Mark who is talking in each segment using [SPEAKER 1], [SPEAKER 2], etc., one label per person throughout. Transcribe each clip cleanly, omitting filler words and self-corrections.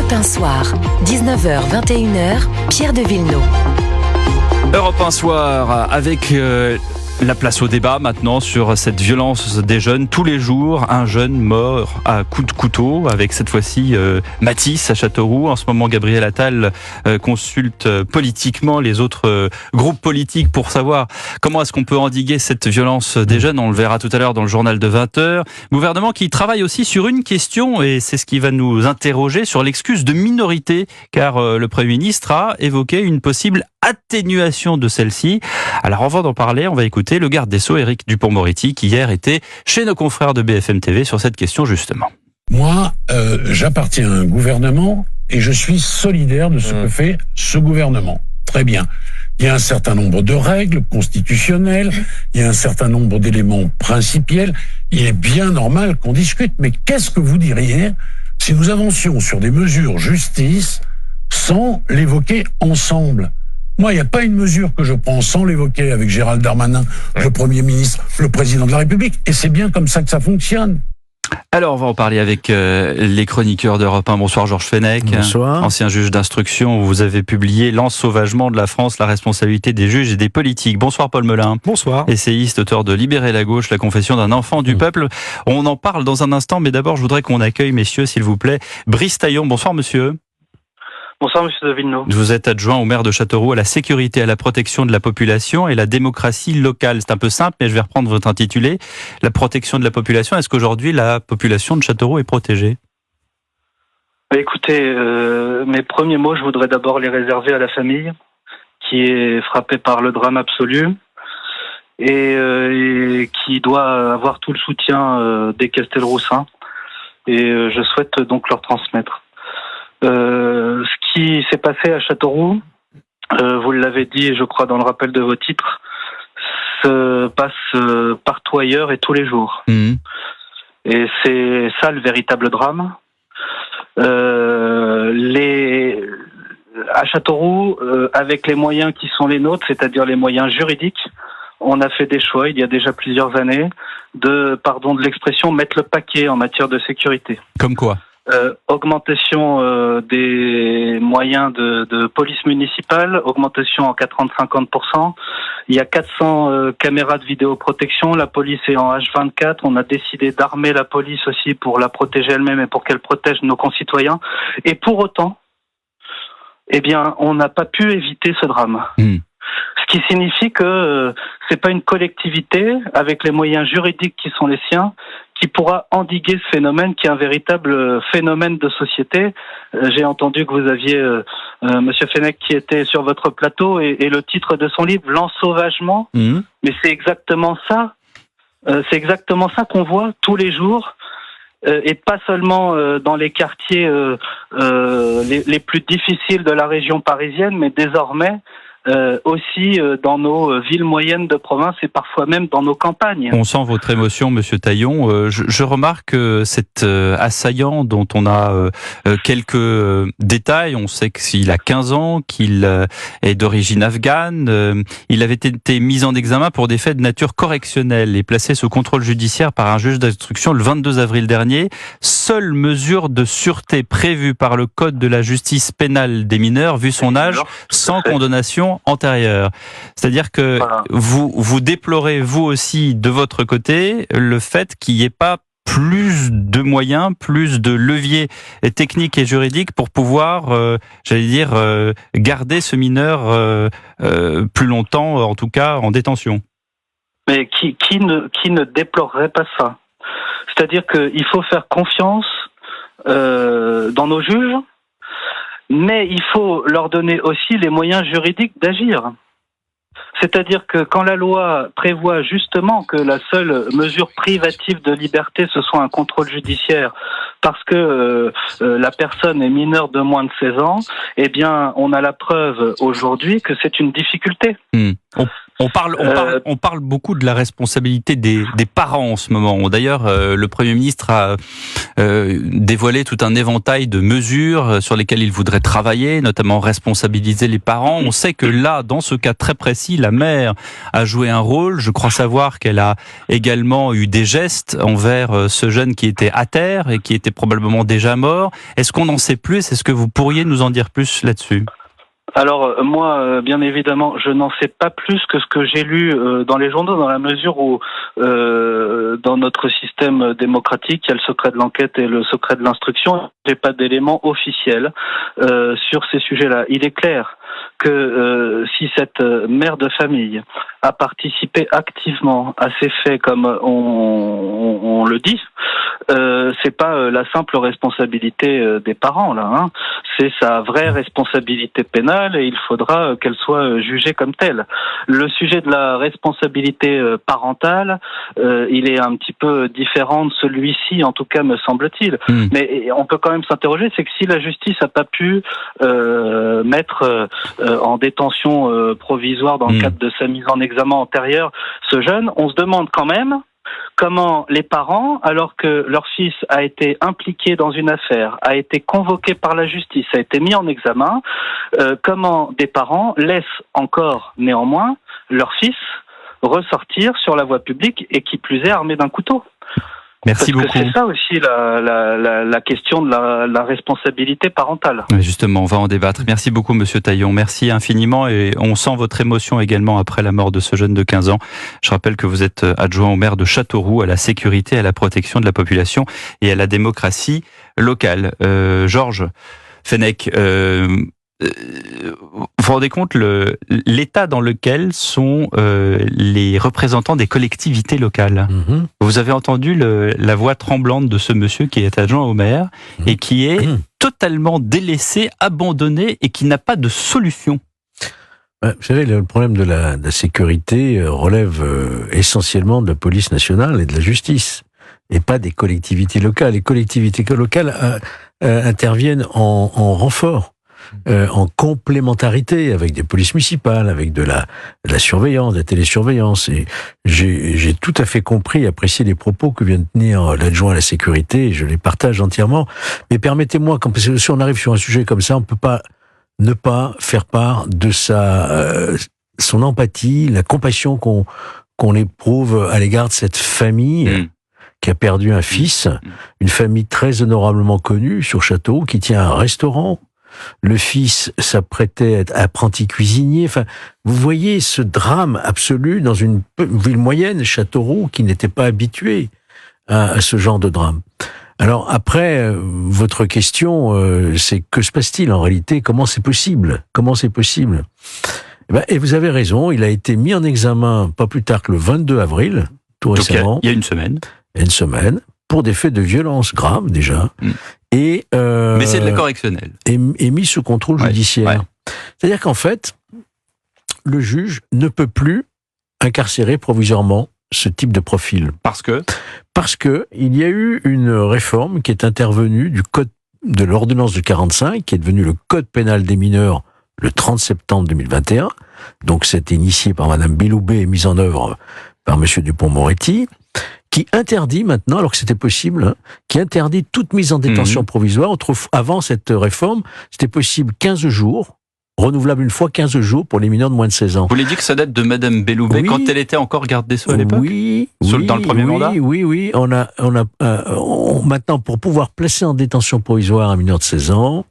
[SPEAKER 1] Europe 1 Soir, 19h-21h, Pierre de Villeneuve.
[SPEAKER 2] Europe 1 Soir avec la place au débat maintenant sur cette violence des jeunes. Tous les jours, un jeune mort à coups de couteau, avec cette fois-ci Mathis à Châteauroux. En ce moment, Gabriel Attal consulte politiquement les autres groupes politiques pour savoir comment est-ce qu'on peut endiguer cette violence des jeunes. On le verra tout à l'heure dans le journal de 20h. Gouvernement qui travaille aussi sur une question, et c'est ce qui va nous interroger sur l'excuse de minorité, car le Premier ministre a évoqué une possible atténuation de celle-ci. Alors avant d'en parler, on va écouter le garde des Sceaux, Éric Dupond-Moretti, qui hier était chez nos confrères de BFM TV sur cette question justement.
[SPEAKER 3] Moi, j'appartiens à un gouvernement et je suis solidaire de ce que fait ce gouvernement. Très bien. Il y a un certain nombre de règles constitutionnelles, il y a un certain nombre d'éléments principiels. Il est bien normal qu'on discute, mais qu'est-ce que vous diriez si nous avancions sur des mesures justice sans l'évoquer ensemble ? Moi, il n'y a pas une mesure que je prends sans l'évoquer avec Gérald Darmanin, le Premier ministre, le Président de la République. Et c'est bien comme ça que ça fonctionne.
[SPEAKER 2] Alors, on va en parler avec les chroniqueurs d'Europe 1. Bonsoir Georges Fenech.
[SPEAKER 4] Bonsoir.
[SPEAKER 2] Ancien juge d'instruction. Vous avez publié L'ensauvagement de la France, la responsabilité des juges et des politiques. Bonsoir Paul Melun.
[SPEAKER 4] Bonsoir.
[SPEAKER 2] Essayiste, auteur de Libérer la gauche, la confession d'un enfant du peuple. On en parle dans un instant, mais d'abord, je voudrais qu'on accueille, messieurs, s'il vous plaît, Brice Taillon. Bonsoir monsieur.
[SPEAKER 5] Bonsoir Monsieur de Villeneuve.
[SPEAKER 2] Vous êtes adjoint au maire de Châteauroux à la sécurité, à la protection de la population et la démocratie locale. C'est un peu simple, mais je vais reprendre votre intitulé. La protection de la population, est-ce qu'aujourd'hui la population de Châteauroux est protégée ?
[SPEAKER 5] Écoutez, mes premiers mots, je voudrais d'abord les réserver à la famille qui est frappée par le drame absolu et qui doit avoir tout le soutien des Castelroussins. Et je souhaite donc leur transmettre. Ce qui s'est passé à Châteauroux, vous l'avez dit, je crois, dans le rappel de vos titres, se passe partout ailleurs et tous les jours. Et c'est ça le véritable drame. À Châteauroux, avec les moyens qui sont les nôtres, c'est-à-dire les moyens juridiques, on a fait des choix, il y a déjà plusieurs années, de l'expression, mettre le paquet en matière de sécurité.
[SPEAKER 2] Comme quoi ?
[SPEAKER 5] Augmentation des moyens de police municipale, augmentation en 40-50%. Il y a 400 caméras de vidéoprotection. La police est en H24. On a décidé d'armer la police aussi pour la protéger elle-même et pour qu'elle protège nos concitoyens. Et pour autant, on n'a pas pu éviter ce drame. Ce qui signifie que c'est pas une collectivité avec les moyens juridiques qui sont les siens qui pourra endiguer ce phénomène qui est un véritable phénomène de société. J'ai entendu que vous aviez Monsieur Fenech qui était sur votre plateau et le titre de son livre L'ensauvagement. Mais c'est exactement ça. C'est exactement ça qu'on voit tous les jours. Et pas seulement dans les quartiers les plus difficiles de la région parisienne, mais désormais aussi dans nos villes moyennes de province et parfois même dans nos campagnes.
[SPEAKER 2] On sent votre émotion, Monsieur Taillon. Je remarque cet assaillant dont on a quelques détails. On sait qu'il a 15 ans, qu'il est d'origine afghane. Il avait été mis en examen pour des faits de nature correctionnelle et placé sous contrôle judiciaire par un juge d'instruction le 22 avril dernier. Seule mesure de sûreté prévue par le Code de la justice pénale des mineurs, vu son âge, sans condamnation antérieure. C'est-à-dire que vous déplorez, vous aussi, de votre côté, le fait qu'il n'y ait pas plus de moyens, plus de leviers techniques et juridiques pour pouvoir, garder ce mineur plus longtemps, en tout cas, en détention.
[SPEAKER 5] Mais qui ne déplorerait pas ça ? C'est-à-dire qu'il faut faire confiance dans nos juges, mais il faut leur donner aussi les moyens juridiques d'agir. C'est-à-dire que quand la loi prévoit justement que la seule mesure privative de liberté, ce soit un contrôle judiciaire, parce que la personne est mineure de moins de 16 ans, on a la preuve aujourd'hui que c'est une difficulté.
[SPEAKER 2] On parle beaucoup de la responsabilité des parents en ce moment. D'ailleurs, le Premier ministre a dévoilé tout un éventail de mesures sur lesquelles il voudrait travailler, notamment responsabiliser les parents. On sait que là, dans ce cas très précis, la mère a joué un rôle. Je crois savoir qu'elle a également eu des gestes envers ce jeune qui était à terre et qui était probablement déjà mort. Est-ce qu'on en sait plus? Est-ce que vous pourriez nous en dire plus là-dessus?
[SPEAKER 5] Alors moi, bien évidemment, je n'en sais pas plus que ce que j'ai lu dans les journaux, dans la mesure où dans notre système démocratique, il y a le secret de l'enquête et le secret de l'instruction. J'ai pas d'éléments officiels sur ces sujets-là. Il est clair que si cette mère de famille a participé activement à ces faits, comme on le dit, c'est pas la simple responsabilité des parents là, hein. C'est sa vraie responsabilité pénale et il faudra qu'elle soit jugée comme telle. Le sujet de la responsabilité parentale, il est un petit peu différent de celui-ci, en tout cas me semble-t-il. Mais on peut quand même s'interroger, c'est que si la justice n'a pas pu mettre en détention provisoire dans le cadre de sa mise en examen antérieure ce jeune, on se demande quand même comment les parents, alors que leur fils a été impliqué dans une affaire, a été convoqué par la justice, a été mis en examen, comment des parents laissent encore néanmoins leur fils ressortir sur la voie publique et qui plus est armé d'un couteau.
[SPEAKER 2] Merci beaucoup.
[SPEAKER 5] C'est ça aussi la question de la responsabilité parentale.
[SPEAKER 2] Justement, on va en débattre. Merci beaucoup, Monsieur Taillon. Merci infiniment et on sent votre émotion également après la mort de ce jeune de 15 ans. Je rappelle que vous êtes adjoint au maire de Châteauroux à la sécurité, à la protection de la population et à la démocratie locale. Georges Fenech, vous vous rendez compte l'état dans lequel sont les représentants des collectivités locales. Vous avez entendu la voix tremblante de ce monsieur qui est adjoint au maire et qui est totalement délaissé, abandonné et qui n'a pas de solution.
[SPEAKER 4] Vous savez, le problème de la sécurité relève essentiellement de la police nationale et de la justice, et pas des collectivités locales. Les collectivités locales interviennent en renfort. En complémentarité avec des polices municipales, avec de la surveillance, de la télésurveillance. Et j'ai tout à fait compris et apprécié les propos que vient de tenir l'adjoint à la sécurité, et je les partage entièrement. Mais permettez-moi, parce que si on arrive sur un sujet comme ça, on ne peut pas ne pas faire part de son empathie, la compassion qu'on éprouve à l'égard de cette famille qui a perdu un fils, une famille très honorablement connue sur Châteauroux, qui tient un restaurant. Le fils s'apprêtait à être apprenti cuisinier. Enfin, vous voyez ce drame absolu dans une ville moyenne, Châteauroux, qui n'était pas habitué à ce genre de drame. Alors après, votre question, c'est que se passe-t-il en réalité? Comment c'est possible? Et vous avez raison, il a été mis en examen pas plus tard que le 22 avril, tout récemment.
[SPEAKER 2] Il y a une semaine.
[SPEAKER 4] Pour des faits de violence graves déjà. Mais
[SPEAKER 2] c'est de la correctionnelle.
[SPEAKER 4] Et mis sous contrôle judiciaire. Ouais. C'est-à-dire qu'en fait, le juge ne peut plus incarcérer provisoirement ce type de profil.
[SPEAKER 2] Parce que
[SPEAKER 4] il y a eu une réforme qui est intervenue du code de l'ordonnance de 45, qui est devenue le code pénal des mineurs le 30 septembre 2021. Donc c'était initié par Madame Belloubet et mis en œuvre par Monsieur Dupond-Moretti, qui interdit maintenant, alors que c'était possible, qui interdit toute mise en détention provisoire. Avant cette réforme, c'était possible 15 jours, renouvelable une fois 15 jours pour les mineurs de moins de 16 ans.
[SPEAKER 2] Vous voulez dire que ça date de Madame Belloubet, quand elle était encore garde des Sceaux à l'époque? Dans le premier mandat?
[SPEAKER 4] Oui. Maintenant, pour pouvoir placer en détention provisoire un mineur de 16 ans,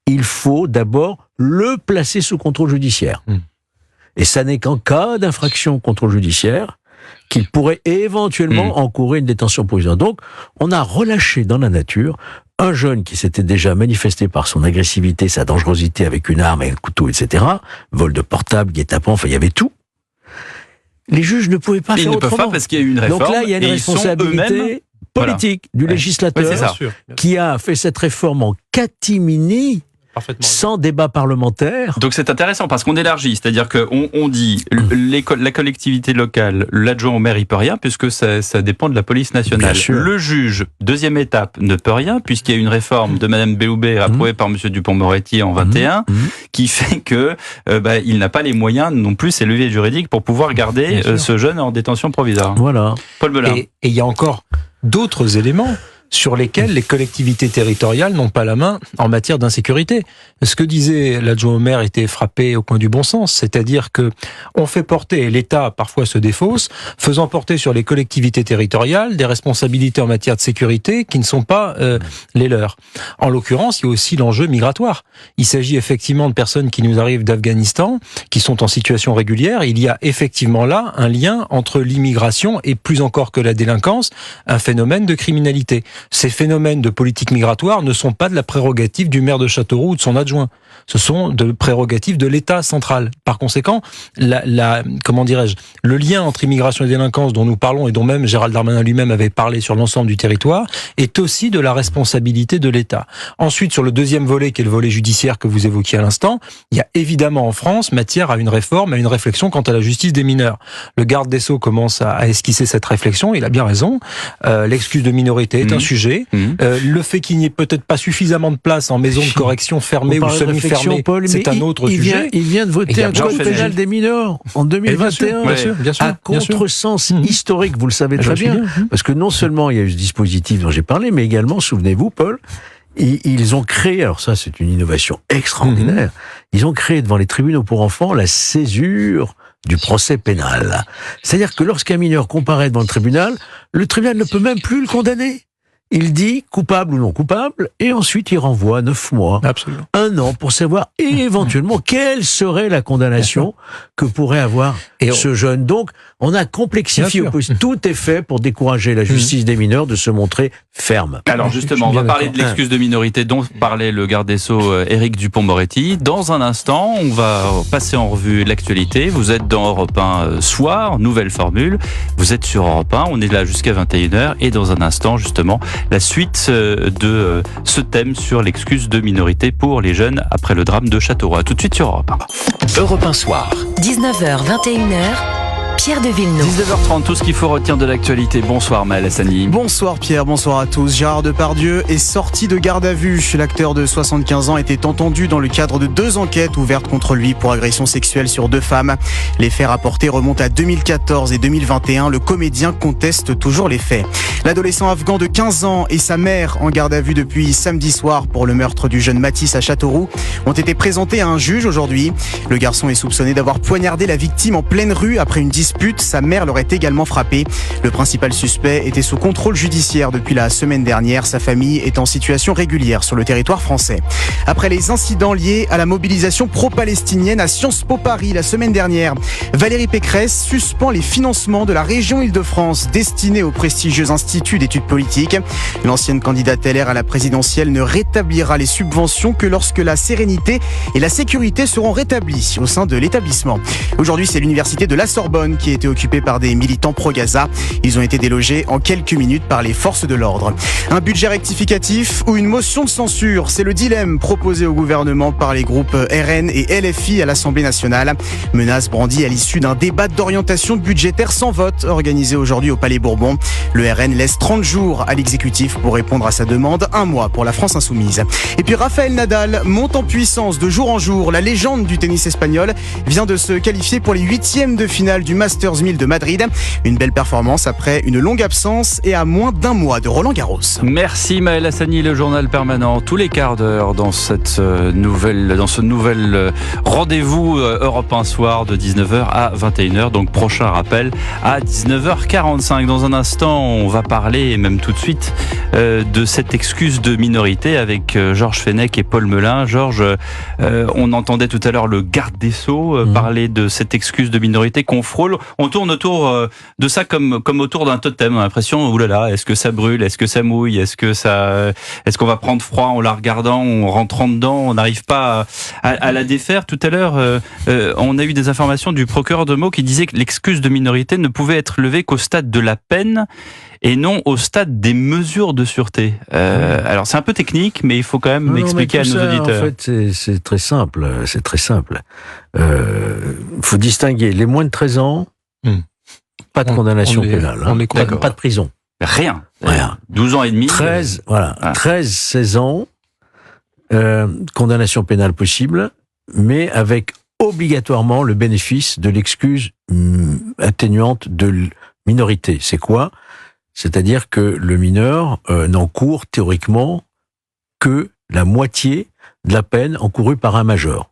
[SPEAKER 4] il faut d'abord le placer sous contrôle judiciaire. Et ça n'est qu'en cas d'infraction au contrôle judiciaire qu'il pourrait éventuellement encourir une détention provisoire. Donc, on a relâché dans la nature un jeune qui s'était déjà manifesté par son agressivité, sa dangerosité avec une arme et un couteau, etc. Vol de portable, guet-apens, enfin, il y avait tout. Les juges ne pouvaient pas faire autrement. Ils ne peuvent pas
[SPEAKER 2] parce qu'il y a eu une réforme.
[SPEAKER 4] Donc là, il y a une responsabilité politique du législateur qui a fait cette réforme en catimini sans débat parlementaire.
[SPEAKER 2] Donc c'est intéressant parce qu'on élargit, c'est-à-dire qu'on dit la collectivité locale, l'adjoint au maire, il peut rien puisque ça dépend de la police nationale. Le juge, deuxième étape, ne peut rien puisqu'il y a une réforme de Madame Belloubet approuvée par Monsieur Dupond-Moretti en 21 qui fait que il n'a pas les moyens non plus, ces leviers juridiques pour pouvoir garder ce jeune en détention provisoire.
[SPEAKER 4] Voilà.
[SPEAKER 2] Paul Melun.
[SPEAKER 6] Et il y a encore d'autres éléments sur lesquels les collectivités territoriales n'ont pas la main en matière d'insécurité. Ce que disait l'adjoint au maire était frappé au coin du bon sens, c'est-à-dire que on fait porter, et l'État parfois se défausse, faisant porter sur les collectivités territoriales des responsabilités en matière de sécurité qui ne sont pas les leurs. En l'occurrence, il y a aussi l'enjeu migratoire. Il s'agit effectivement de personnes qui nous arrivent d'Afghanistan, qui sont en situation régulière. Il y a effectivement là un lien entre l'immigration et plus encore que la délinquance, un phénomène de criminalité. Ces phénomènes de politique migratoire ne sont pas de la prérogative du maire de Châteauroux ou de son adjoint. Ce sont de prérogatives de l'État central. Par conséquent, comment dirais-je, le lien entre immigration et délinquance dont nous parlons et dont même Gérald Darmanin lui-même avait parlé sur l'ensemble du territoire est aussi de la responsabilité de l'État. Ensuite, sur le deuxième volet, qui est le volet judiciaire que vous évoquiez à l'instant, il y a évidemment en France matière à une réforme, à une réflexion quant à la justice des mineurs. Le garde des Sceaux commence à esquisser cette réflexion, il a bien raison. L'excuse de minorité est un sujet. Le fait qu'il n'y ait peut-être pas suffisamment de place en maison de correction fermée ou semi-fermée, c'est un autre sujet.
[SPEAKER 4] Il vient de voter un code pénal des mineurs en 2021.
[SPEAKER 6] Bien sûr,
[SPEAKER 4] un contresens historique, vous le savez très bien. Parce que non seulement il y a eu ce dispositif dont j'ai parlé, mais également, souvenez-vous, Paul, ils ont créé, alors ça c'est une innovation extraordinaire, ils ont créé devant les tribunaux pour enfants la césure du procès pénal. C'est-à-dire que lorsqu'un mineur comparaît devant le tribunal ne peut même plus le condamner. Il dit coupable ou non coupable, et ensuite il renvoie 9 mois, 1 an, pour savoir éventuellement quelle serait la condamnation que pourrait avoir ce jeune. Donc, on a complexifié. Tout est fait pour décourager la justice des mineurs de se montrer ferme.
[SPEAKER 2] Alors justement, on va parler de l'excuse de minorité dont parlait le garde des Sceaux Éric Dupond-Moretti. Dans un instant, on va passer en revue l'actualité. Vous êtes dans Europe 1 soir, nouvelle formule. Vous êtes sur Europe 1, on est là jusqu'à 21h, et dans un instant, justement, la suite de ce thème sur l'excuse de minorité pour les jeunes après le drame de Châteauroux. À tout de suite sur Europe 1.
[SPEAKER 1] Europe 1 soir. 19h, 21h. Pierre de Villeneuve.
[SPEAKER 2] 19h30, tout ce qu'il faut retenir de l'actualité. Bonsoir Maël Hassani.
[SPEAKER 7] Bonsoir Pierre, bonsoir à tous. Gérard Depardieu est sorti de garde à vue. L'acteur de 75 ans était entendu dans le cadre de 2 enquêtes ouvertes contre lui pour agression sexuelle sur 2 femmes. Les faits rapportés remontent à 2014 et 2021. Le comédien conteste toujours les faits. L'adolescent afghan de 15 ans et sa mère en garde à vue depuis samedi soir pour le meurtre du jeune Mathis à Châteauroux ont été présentés à un juge aujourd'hui. Le garçon est soupçonné d'avoir poignardé la victime en pleine rue après une dispute. Sa mère l'aurait également frappé. Le principal suspect était sous contrôle judiciaire depuis la semaine dernière. Sa famille est en situation régulière sur le territoire français. Après les incidents liés à la mobilisation pro-palestinienne à Sciences Po Paris la semaine dernière, Valérie Pécresse suspend les financements de la région Île-de-France destinés au prestigieux Institut d'études politiques. L'ancienne candidate LR à la présidentielle ne rétablira les subventions que lorsque la sérénité et la sécurité seront rétablies au sein de l'établissement. Aujourd'hui, c'est l'université de la Sorbonne qui a été occupée par des militants pro-Gaza. Ils ont été délogés en quelques minutes par les forces de l'ordre. Un budget rectificatif ou une motion de censure, c'est le dilemme proposé au gouvernement par les groupes RN et LFI à l'Assemblée nationale. Menace brandie à l'issue d'un débat d'orientation budgétaire sans vote organisé aujourd'hui au Palais Bourbon. Le RN laisse 30 jours à l'exécutif pour répondre à sa demande, 1 mois pour la France insoumise. Et puis Rafael Nadal monte en puissance de jour en jour. La légende du tennis espagnol vient de se qualifier pour les 8e de finale du Masters 1000 de Madrid. Une belle performance après une longue absence et à moins d'1 mois de Roland Garros.
[SPEAKER 2] Merci Maël Hassani, le journal permanent tous les quarts d'heure dans ce nouvel rendez-vous Europe 1 soir de 19h à 21h. Donc prochain rappel à 19h45. Dans un instant, on va parler, et même tout de suite, de cette excuse de minorité avec Georges Fenech et Paul Melun. Georges, on entendait tout à l'heure le garde des Sceaux parler de cette excuse de minorité qu'on frôle. On tourne autour de ça comme autour d'un totem. On a l'impression, oulala, est-ce que ça brûle, est-ce que ça mouille, est-ce qu'on va prendre froid en la regardant, en rentrant dedans, on n'arrive pas à la défaire. Tout à l'heure, on a eu des informations du procureur de Meaux qui disait que l'excuse de minorité ne pouvait être levée qu'au stade de la peine et non au stade des mesures de sûreté. Alors c'est un peu technique, mais il faut quand même expliquer à nos auditeurs.
[SPEAKER 4] En fait, c'est très simple. C'est très simple. Faut distinguer les moins de 13 ans, pas de condamnation pénale, pas de prison.
[SPEAKER 2] Rien.
[SPEAKER 4] 12
[SPEAKER 2] ans et demi.
[SPEAKER 4] 13, 16 ans, condamnation pénale possible, mais avec obligatoirement le bénéfice de l'excuse atténuante de minorité. C'est quoi ? C'est-à-dire que le mineur n'encourt théoriquement que la moitié de la peine encourue par un majeur.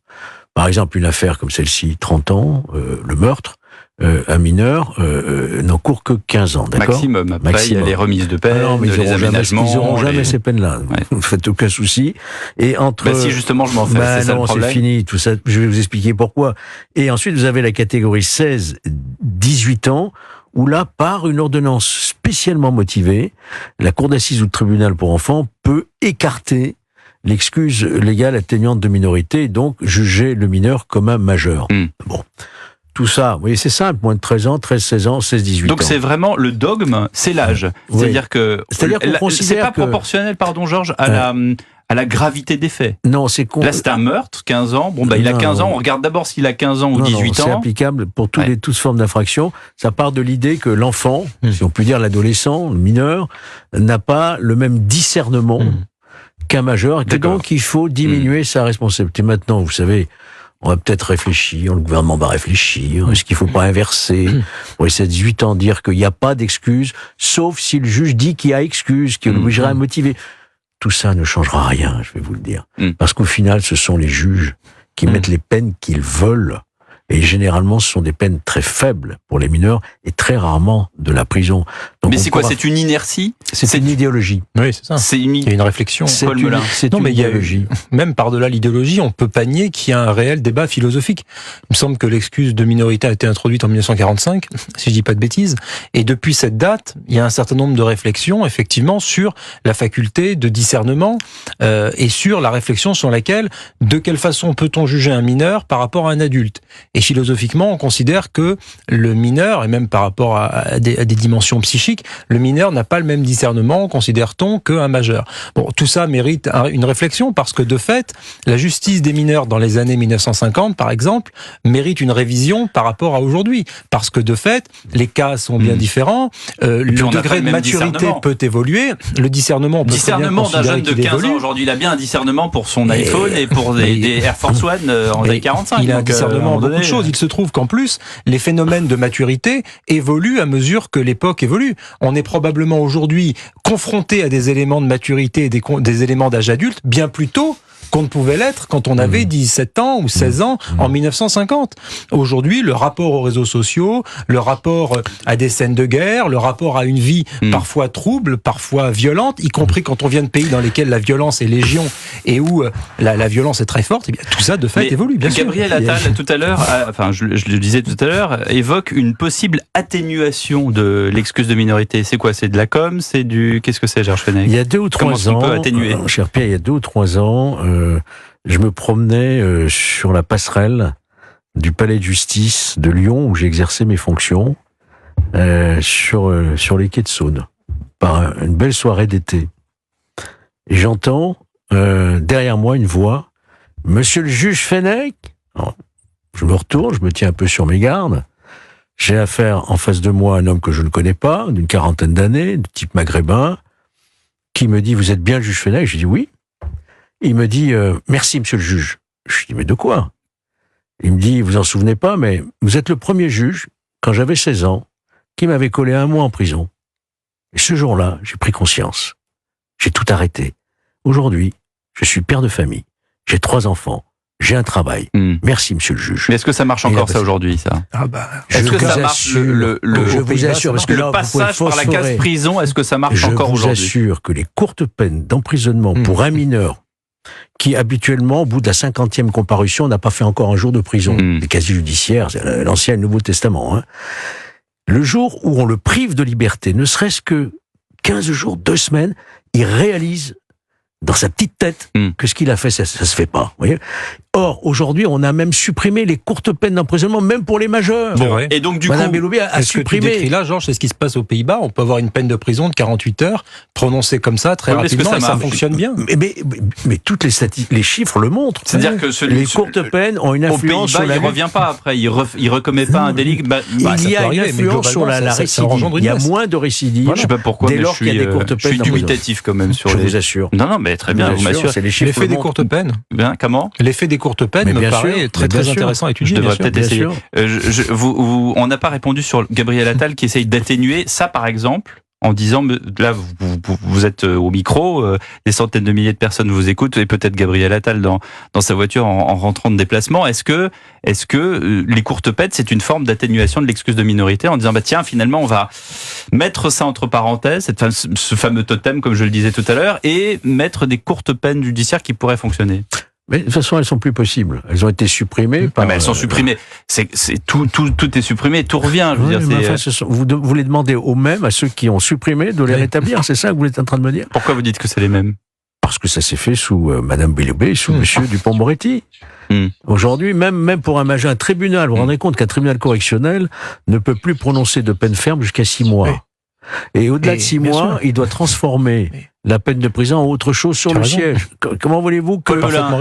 [SPEAKER 4] Par exemple, une affaire comme celle-ci, 30 ans, le meurtre, un mineur n'encourt que 15 ans, d'accord ?
[SPEAKER 2] Maximum. Après, il y a les remises de peine,
[SPEAKER 4] mais
[SPEAKER 2] les aménagements.
[SPEAKER 4] Ils n'auront jamais ces peines-là. Vous ne faites aucun souci. Et entre...
[SPEAKER 2] si justement je m'en fais, c'est ça le problème.
[SPEAKER 4] C'est fini, tout ça. Je vais vous expliquer pourquoi. Et ensuite, vous avez la catégorie 16-18 ans, où là, par une ordonnance spécialement motivée, la cour d'assises ou le tribunal pour enfants peut écarter l'excuse légale atténuante de minorité et donc juger le mineur comme un majeur. Bon. Tout ça, vous voyez, c'est simple, moins de 13 ans, 13, 16 ans, 16, 18 ans.
[SPEAKER 2] Donc c'est vraiment le dogme, c'est l'âge. C'est-à-dire que
[SPEAKER 4] qu'on
[SPEAKER 2] c'est pas proportionnel, pardon Georges, à la gravité des faits.
[SPEAKER 4] Non, là
[SPEAKER 2] c'est un meurtre, 15 ans. Bon, il a 15 ans, on regarde d'abord s'il a 15 ans ou 18 ans.
[SPEAKER 4] C'est applicable pour toutes formes d'infraction. Ça part de l'idée que l'enfant, si on peut dire l'adolescent, le mineur, n'a pas le même discernement qu'un majeur, et donc il faut diminuer sa responsabilité. Maintenant, vous savez, on va peut-être réfléchir, le gouvernement va réfléchir, est-ce qu'il ne faut pas inverser, pour les 7-18 ans, dire qu'il n'y a pas d'excuse, sauf si le juge dit qu'il y a excuse, qu'il l'obligerait à motiver. Tout ça ne changera rien, je vais vous le dire. Parce qu'au final, ce sont les juges qui mettent les peines qu'ils veulent. Et généralement, ce sont des peines très faibles pour les mineurs et très rarement de la prison. Donc
[SPEAKER 2] mais c'est quoi ? C'est une inertie ?
[SPEAKER 4] C'est une idéologie.
[SPEAKER 6] Oui, c'est ça. Il y a une réflexion.
[SPEAKER 4] C'est une idéologie.
[SPEAKER 6] Même par-delà l'idéologie, on peut pas nier qu'il y a un réel débat philosophique. Il me semble que l'excuse de minorité a été introduite en 1945, si je dis pas de bêtises. Et depuis cette date, il y a un certain nombre de réflexions, effectivement, sur la faculté de discernement et sur la réflexion sur laquelle, de quelle façon peut-on juger un mineur par rapport à un adulte ? Et philosophiquement, on considère que le mineur, et même par rapport à des dimensions psychiques, le mineur n'a pas le même discernement, considère-t-on, qu'un majeur. Bon, tout ça mérite une réflexion, parce que de fait, la justice des mineurs dans les années 1950, par exemple, mérite une révision par rapport à aujourd'hui. Parce que de fait, les cas sont bien différents, le degré de maturité peut évoluer, le discernement, on peut
[SPEAKER 2] discernement d'un jeune de 15 ans aujourd'hui, il a bien un discernement pour son iPhone et pour des Air Force One en 45.
[SPEAKER 6] Il a un discernement beaucoup de choses. Il se trouve qu'en plus, les phénomènes de maturité évoluent à mesure que l'époque évolue. On est probablement aujourd'hui confronté à des éléments de maturité et des éléments d'âge adulte bien plus tôt qu'on ne pouvait l'être quand on avait 17 ans ou 16 ans en 1950. Aujourd'hui, le rapport aux réseaux sociaux, le rapport à des scènes de guerre, le rapport à une vie parfois trouble, parfois violente, y compris quand on vient de pays dans lesquels la violence est légion et où la violence est très forte, et bien tout ça de fait évolue, bien sûr.
[SPEAKER 2] Gabriel Attal, tout à l'heure, je le disais tout à l'heure, évoque une possible atténuation de l'excuse de minorité. C'est quoi ? C'est de la com ? C'est du... Qu'est-ce que c'est, Georges Fenech ?
[SPEAKER 4] Il y a 2 ou 3 ans,
[SPEAKER 2] peut atténuer
[SPEAKER 4] cher Pierre, il y a 2 ou 3 ans, je me promenais sur la passerelle du palais de justice de Lyon où j'exerçais mes fonctions sur les quais de Saône par une belle soirée d'été. Et j'entends derrière moi une voix, « Monsieur le juge Fenech ?» Je me retourne, je me tiens un peu sur mes gardes. J'ai affaire en face de moi à un homme que je ne connais pas, d'une 40aine d'années, de type maghrébin, qui me dit « Vous êtes bien le juge Fenech ?» Je dis « Oui ». Il me dit « Merci, monsieur le juge ». Je dis « Mais de quoi ?» Il me dit « Vous en souvenez pas, mais vous êtes le premier juge, quand j'avais 16 ans, qui m'avait collé 1 mois en prison. Et ce jour-là, j'ai pris conscience. J'ai tout arrêté. Aujourd'hui, je suis père de famille. J'ai 3 enfants. J'ai un travail. Merci, monsieur le juge. »
[SPEAKER 2] Mais est-ce que ça marche encore, ça, aujourd'hui, ça ? Est-ce que ça marche
[SPEAKER 4] je vous assure, parce que là,
[SPEAKER 2] le passage par la case prison, est-ce que ça marche encore aujourd'hui ?
[SPEAKER 4] Je vous assure que les courtes peines d'emprisonnement pour un mineur qui, habituellement, au bout de la 50e comparution, n'a pas fait encore un jour de prison. Les casiers judiciaires, c'est l'Ancien et le Nouveau Testament. Hein. Le jour où on le prive de liberté, ne serait-ce que 15 jours, 2 semaines, il réalise dans sa petite tête que ce qu'il a fait, ça se fait pas. Vous voyez ? Or, aujourd'hui, on a même supprimé les courtes peines d'emprisonnement, même pour les majeurs.
[SPEAKER 6] Bon,
[SPEAKER 2] et donc du
[SPEAKER 4] Madame
[SPEAKER 2] coup,
[SPEAKER 4] Belloubet a
[SPEAKER 6] ce que tu
[SPEAKER 4] supprimé.
[SPEAKER 6] décris là, Georges, c'est ce qui se passe aux Pays-Bas. On peut avoir une peine de prison de 48 heures, prononcée comme ça, très
[SPEAKER 2] Oui, mais est-ce que
[SPEAKER 6] rapidement,
[SPEAKER 2] ça
[SPEAKER 6] et ça
[SPEAKER 2] marche
[SPEAKER 6] fonctionne bien.
[SPEAKER 4] Mais toutes les chiffres le montrent.
[SPEAKER 2] c'est-à-dire que
[SPEAKER 4] Les courtes peines ont une
[SPEAKER 2] aux
[SPEAKER 4] influence
[SPEAKER 2] Pays-Bas,
[SPEAKER 4] sur la
[SPEAKER 2] il
[SPEAKER 4] lutte.
[SPEAKER 2] revient pas après, il recommet pas un délit.
[SPEAKER 4] Il
[SPEAKER 6] ça
[SPEAKER 4] y
[SPEAKER 6] peut
[SPEAKER 4] a une
[SPEAKER 6] arriver, mais
[SPEAKER 4] influence sur
[SPEAKER 6] globalement,
[SPEAKER 4] la
[SPEAKER 6] ça
[SPEAKER 4] récidive.
[SPEAKER 6] engendre une
[SPEAKER 4] Il y a
[SPEAKER 6] baisse.
[SPEAKER 4] moins de récidive.
[SPEAKER 2] Je sais pas pourquoi,
[SPEAKER 4] Dès
[SPEAKER 2] mais
[SPEAKER 4] lors qu'il y a des courtes
[SPEAKER 2] je
[SPEAKER 4] peines
[SPEAKER 2] suis
[SPEAKER 4] d'emprisonnement.
[SPEAKER 2] dubitatif quand même sur
[SPEAKER 4] Je
[SPEAKER 2] les.
[SPEAKER 4] vous assure.
[SPEAKER 2] Non, mais très bien, vous m'assurez.
[SPEAKER 4] C'est les chiffres
[SPEAKER 6] L'effet
[SPEAKER 4] le
[SPEAKER 6] des
[SPEAKER 4] montrent.
[SPEAKER 6] courtes peines.
[SPEAKER 2] Bien, comment?
[SPEAKER 6] L'effet des courtes peines
[SPEAKER 4] Mais
[SPEAKER 6] me
[SPEAKER 4] bien
[SPEAKER 6] paraît
[SPEAKER 4] sûr,
[SPEAKER 6] très
[SPEAKER 4] mais bien
[SPEAKER 6] très
[SPEAKER 4] sûr.
[SPEAKER 6] intéressant à étudier.
[SPEAKER 2] Je devrais
[SPEAKER 6] bien sûr.
[SPEAKER 2] peut-être
[SPEAKER 4] bien
[SPEAKER 2] essayer.
[SPEAKER 4] sûr.
[SPEAKER 2] On n'a pas répondu sur Gabriel Attal qui essaye d'atténuer ça, par exemple, en disant, là, vous êtes au micro, des centaines de milliers de personnes vous écoutent, et peut-être Gabriel Attal dans sa voiture en rentrant de déplacement. Est-ce que les courtes peines, c'est une forme d'atténuation de l'excuse de minorité en disant, bah tiens, finalement, on va mettre ça entre parenthèses, ce fameux totem, comme je le disais tout à l'heure, et mettre des courtes peines judiciaires qui pourraient fonctionner?
[SPEAKER 4] Mais de toute façon, elles sont plus possibles. Elles ont été supprimées par.
[SPEAKER 2] Mais elles sont supprimées. Tout est supprimé, tout revient. Je veux dire,
[SPEAKER 4] mais enfin, vous les demandez aux mêmes, à ceux qui ont supprimé, de les rétablir. C'est ça que vous êtes en train de me dire?
[SPEAKER 2] Pourquoi vous dites que c'est les mêmes?
[SPEAKER 4] Parce que ça s'est fait sous Madame Belloubet, sous Monsieur Dupond-Moretti. Aujourd'hui, même pour un tribunal, vous vous rendez compte qu'un tribunal correctionnel ne peut plus prononcer de peine ferme jusqu'à 6 mois.
[SPEAKER 6] Oui.
[SPEAKER 4] Et au-delà de 6 mois, il doit transformer la peine de prison en autre chose sur le siège. Comment voulez-vous que...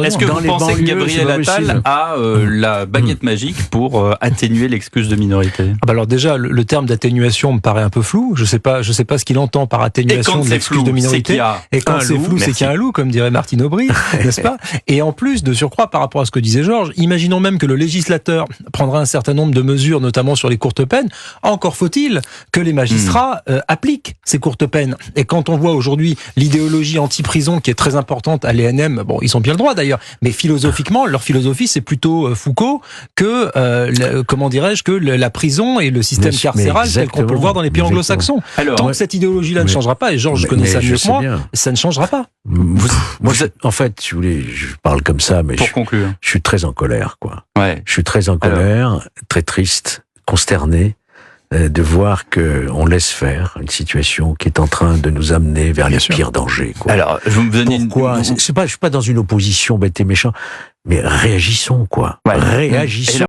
[SPEAKER 2] Est-ce que
[SPEAKER 4] dans
[SPEAKER 2] vous
[SPEAKER 4] les
[SPEAKER 2] pensez que
[SPEAKER 4] banlieues,
[SPEAKER 2] Gabriel
[SPEAKER 4] c'est pas
[SPEAKER 2] Attal
[SPEAKER 4] possible.
[SPEAKER 2] a la baguette magique pour atténuer l'excuse de minorité?
[SPEAKER 6] Alors déjà, le terme d'atténuation me paraît un peu flou. Je sais pas ce qu'il entend par
[SPEAKER 2] Et
[SPEAKER 6] atténuation
[SPEAKER 2] quand
[SPEAKER 6] de
[SPEAKER 2] c'est
[SPEAKER 6] l'excuse
[SPEAKER 2] flou,
[SPEAKER 6] de
[SPEAKER 2] c'est
[SPEAKER 6] minorité.
[SPEAKER 2] qu'il y a
[SPEAKER 6] Et quand
[SPEAKER 2] un
[SPEAKER 6] c'est
[SPEAKER 2] loup,
[SPEAKER 6] flou, c'est
[SPEAKER 2] merci.
[SPEAKER 6] qu'il y a un loup, comme dirait Martine Aubry, n'est-ce pas? Et en plus, de surcroît, par rapport à ce que disait Georges, imaginons même que le législateur prendra un certain nombre de mesures, notamment sur les courtes peines. Encore faut-il que les magistrats appliquent ces courtes peines. Et quand on voit aujourd'hui l'idéologie anti-prison qui est très importante à l'ENM, bon, ils ont bien le droit d'ailleurs, mais philosophiquement, leur philosophie, c'est plutôt Foucault que, que la prison et le système carcéral tel qu'on peut le voir dans les pays anglo-saxons. Tant que cette idéologie-là ne changera pas, et Georges connaît ça mieux que moi, ça ne changera pas.
[SPEAKER 4] En fait, si vous voulez, je parle comme ça, mais
[SPEAKER 2] Pour conclure.
[SPEAKER 4] je suis très en colère, quoi.
[SPEAKER 2] Ouais.
[SPEAKER 4] Je suis très en colère, très triste, consterné de voir que on laisse faire une situation qui est en train de nous amener vers les pires dangers, quoi.
[SPEAKER 2] Alors, je vais vous donner
[SPEAKER 4] Pourquoi je suis pas dans une opposition bête et méchant, mais réagissons, quoi.
[SPEAKER 2] Ouais.
[SPEAKER 4] Réagissons.